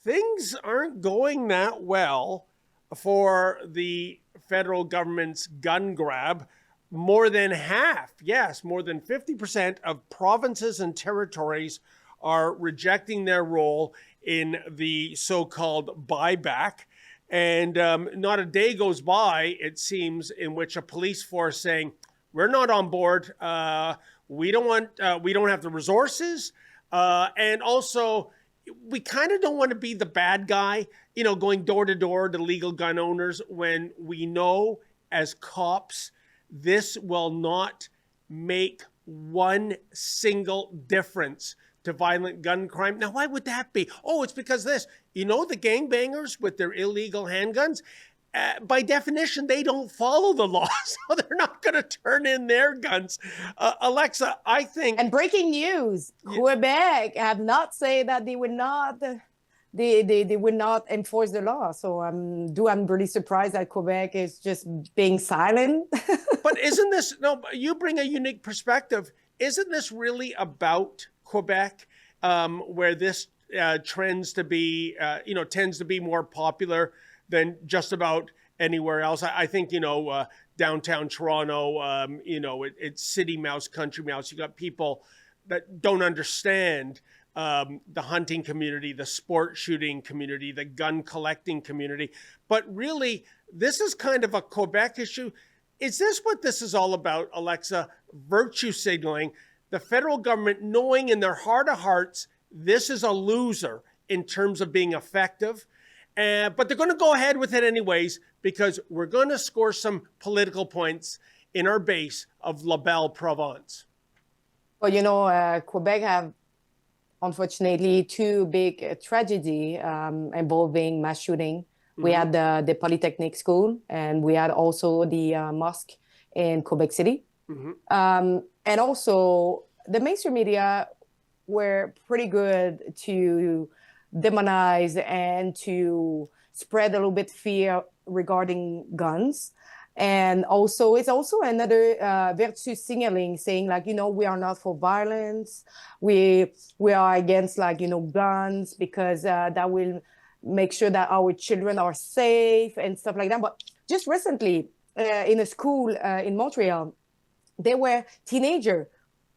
things aren't going that well for the federal government's gun grab. More than half, yes, more than 50% of provinces and territories are rejecting their role in the so-called buyback. And not a day goes by, it seems, in which a police force saying, "We're not on board. We don't have the resources, and also we kind of don't want to be the bad guy, going door to door to legal gun owners when we know as cops this will not make one single difference to violent gun crime." Now, why would that be? Oh, it's because this. The gangbangers with their illegal handguns, by definition, they don't follow the law, so they're not going to turn in their guns. Alexa, I think... And breaking news, Quebec have not said that they would not... They would not enforce the law. So I'm really surprised that Quebec is just being silent. But isn't this, no, you bring a unique perspective. Isn't this really about Quebec, where this tends to be more popular than just about anywhere else? I think, downtown Toronto, it's city mouse, country mouse. You got people that don't understand the hunting community, the sport shooting community, the gun collecting community. But really, this is kind of a Quebec issue. Is this what this is all about, Alexa? Virtue signaling, the federal government knowing in their heart of hearts, this is a loser in terms of being effective. But they're going to go ahead with it anyways, because we're going to score some political points in our base of La Belle Province. Well, Quebec have, unfortunately, two big tragedy involving mass shooting. We had the Polytechnic School, and we had also the mosque in Quebec City. And also, the mainstream media were pretty good to demonize and to spread a little bit fear regarding guns. And also, it's also another virtue signaling, saying we are not for violence. We are against guns because that will make sure that our children are safe and stuff like that. But just recently, in a school in Montreal, there were teenagers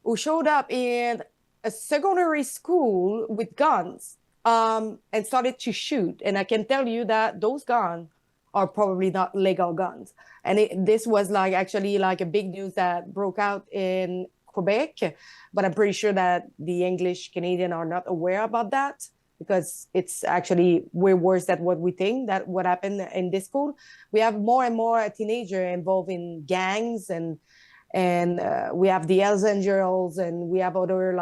who showed up in a secondary school with guns and started to shoot. And I can tell you that those guns are probably not legal guns. And this was actually a big news that broke out in Quebec, but I'm pretty sure that the English Canadian are not aware about that, because it's actually way worse than what we think that what happened in this school. We have more and more teenagers involved in gangs, and we have the Hells Angels, and we have other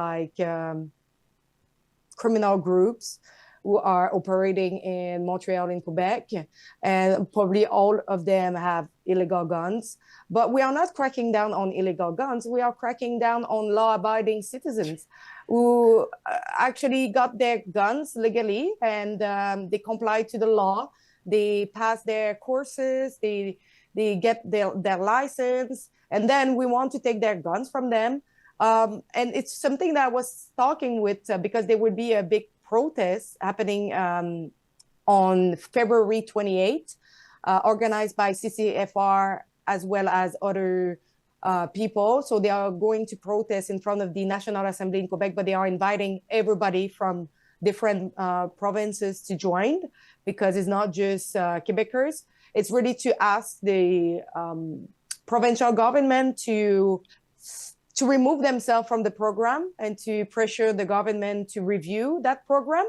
criminal groups who are operating in Montreal and Quebec, and probably all of them have illegal guns. But we are not cracking down on illegal guns. We are cracking down on law-abiding citizens who actually got their guns legally, and they comply to the law. They pass their courses, they get their license, and then we want to take their guns from them. And it's something that I was talking with, because there would be a big protest happening on February 28th, organized by CCFR as well as other people. So they are going to protest in front of the National Assembly in Quebec, but they are inviting everybody from different provinces to join, because it's not just Quebecers. It's really to ask the provincial government to remove themselves from the program and to pressure the government to review that program.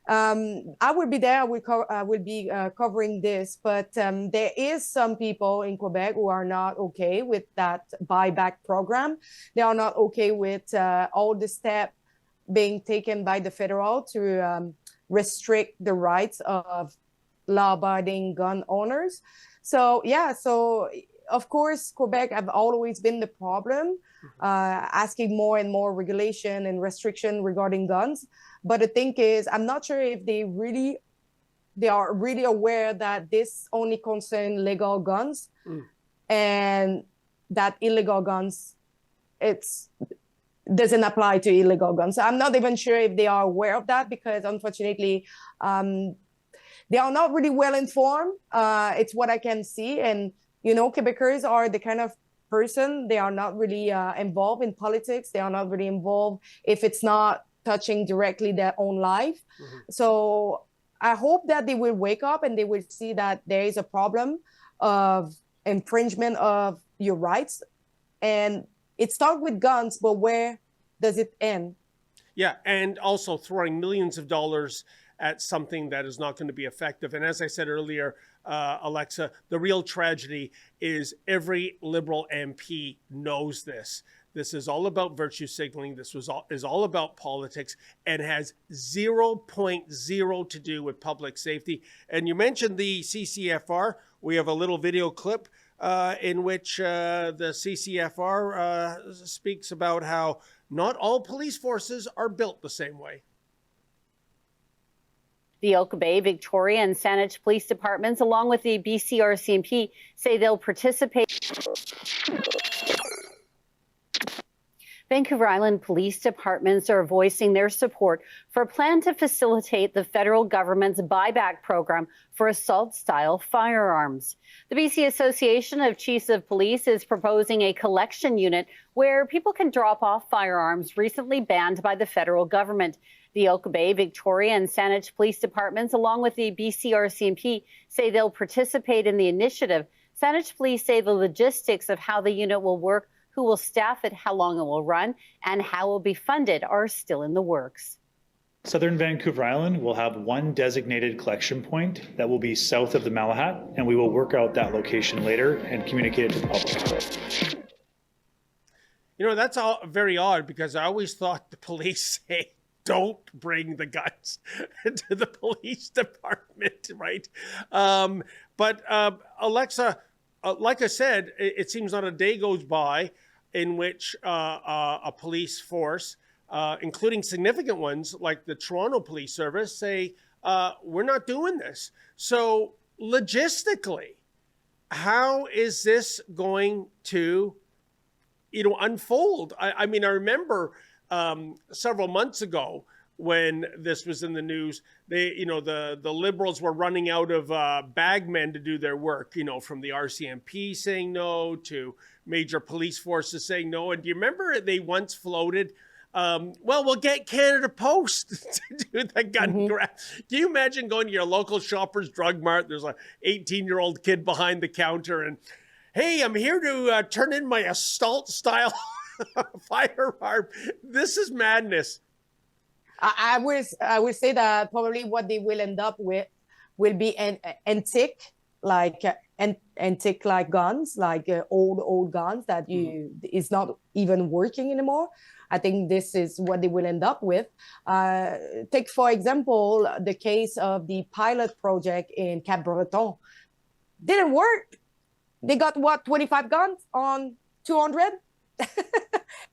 I will be there. I will be covering this, but there is some people in Quebec who are not okay with that buyback program. They are not okay with all the steps being taken by the federal to restrict the rights of law-abiding gun owners. So of course, Quebec have always been the problem, asking more and more regulation and restriction regarding guns. But the thing is, I'm not sure if they are really aware that this only concerns legal guns, and that illegal guns, doesn't apply to illegal guns. So I'm not even sure if they are aware of that, because unfortunately, they are not really well informed. It's what I can see. And, Quebecers are the kind of person, they are not really involved in politics. They are not really involved if it's not touching directly their own life. Mm-hmm. So I hope that they will wake up and they will see that there is a problem of infringement of your rights. And it starts with guns, but where does it end? Yeah, and also throwing millions of dollars at something that is not going to be effective. And as I said earlier, Alexa, the real tragedy is every Liberal MP knows this. This is all about virtue signaling. This is all about politics and has 0.0 to do with public safety. And you mentioned the CCFR. We have a little video clip in which the CCFR speaks about how not all police forces are built the same way. The Oak Bay, Victoria, and Saanich police departments, along with the BC RCMP, say they'll participate. Vancouver Island police departments are voicing their support for a plan to facilitate the federal government's buyback program for assault-style firearms. The BC Association of Chiefs of Police is proposing a collection unit where people can drop off firearms recently banned by the federal government. The Oak Bay, Victoria, and Saanich police departments, along with the BC RCMP, say they'll participate in the initiative. Saanich police say the logistics of how the unit will work, who will staff it, how long it will run, and how it will be funded are still in the works. Southern Vancouver Island will have one designated collection point that will be south of the Malahat, and we will work out that location later and communicate it to the public. That's all very odd, because I always thought the police say, don't bring the guns to the police department, right? But Alexa, like I said, it seems not a day goes by in which a police force, including significant ones like the Toronto Police Service, say, we're not doing this. So logistically, how is this going to, unfold? I mean, I remember several months ago when this was in the news, the Liberals were running out of bagmen to do their work, from the RCMP saying no to major police forces saying no. And do you remember they once floated, we'll get Canada Post to do the gun grab. Can you imagine going to your local Shoppers Drug Mart? There's an 18-year-old kid behind the counter and, hey, I'm here to turn in my assault-style firearm. This is madness. I would say that probably what they will end up with will be antique like guns, like old guns that is not even working anymore. I think this is what they will end up with. Take, for example, the case of the pilot project in Cap Breton. Didn't work. They got 25 guns on 200?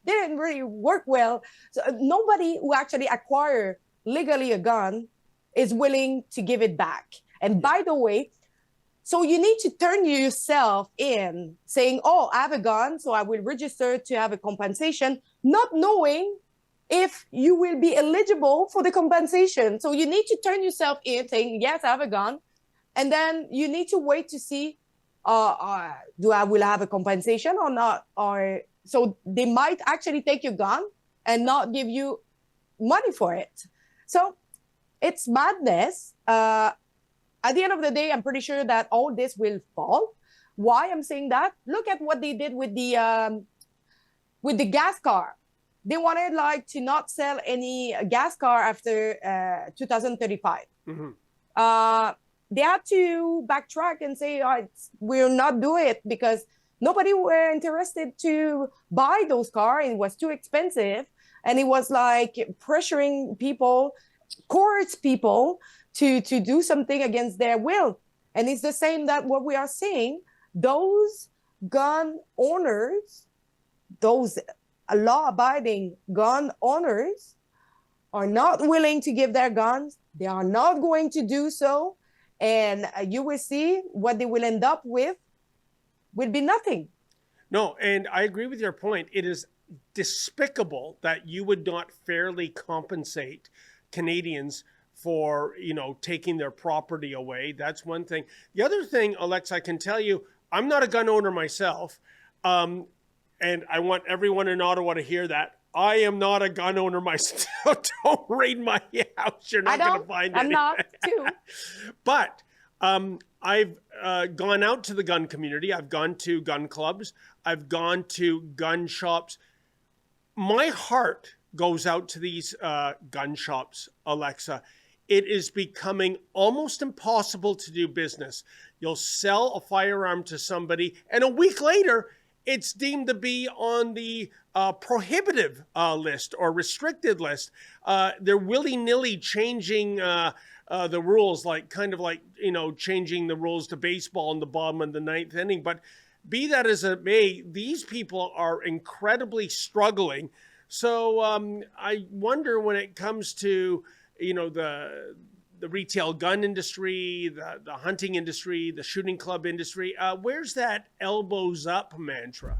Didn't really work well. So nobody who actually acquire legally a gun is willing to give it back. And by the way, so you need to turn yourself in saying, oh, I have a gun, so I will register to have a compensation, not knowing if you will be eligible for the compensation. So you need to turn yourself in saying, yes, I have a gun. And then you need to wait to see, do I will have a compensation or not? So they might actually take your gun and not give you money for it. So it's madness. At the end of the day, I'm pretty sure that all this will fall. Why I'm saying that? Look at what they did with the gas car. They wanted to not sell any gas car after 2035. They had to backtrack and say, we'll not do it because nobody were interested to buy those cars. It was too expensive. And it was pressuring people, coerce people to do something against their will. And it's the same that what we are seeing, those gun owners, those law-abiding gun owners are not willing to give their guns. They are not going to do so. And you will see what they will end up with will be nothing. No, and I agree with your point. It is despicable that you would not fairly compensate Canadians for, taking their property away. That's one thing. The other thing, Alexa, I can tell you, I'm not a gun owner myself. And I want everyone in Ottawa to hear that. I am not a gun owner myself. Don't raid my house. You're not going to find I'm anything. not too. But I've gone out to the gun community. I've gone to gun clubs. I've gone to gun shops. My heart goes out to these gun shops, Alexa. It is becoming almost impossible to do business. You'll sell a firearm to somebody, and a week later, it's deemed to be on the prohibitive list or restricted list. They're willy-nilly changing the rules, kind of changing the rules to baseball in the bottom of the ninth inning. But be that as it may, these people are incredibly struggling. So I wonder, when it comes to the retail gun industry, the hunting industry, the shooting club industry, where's that elbows up mantra?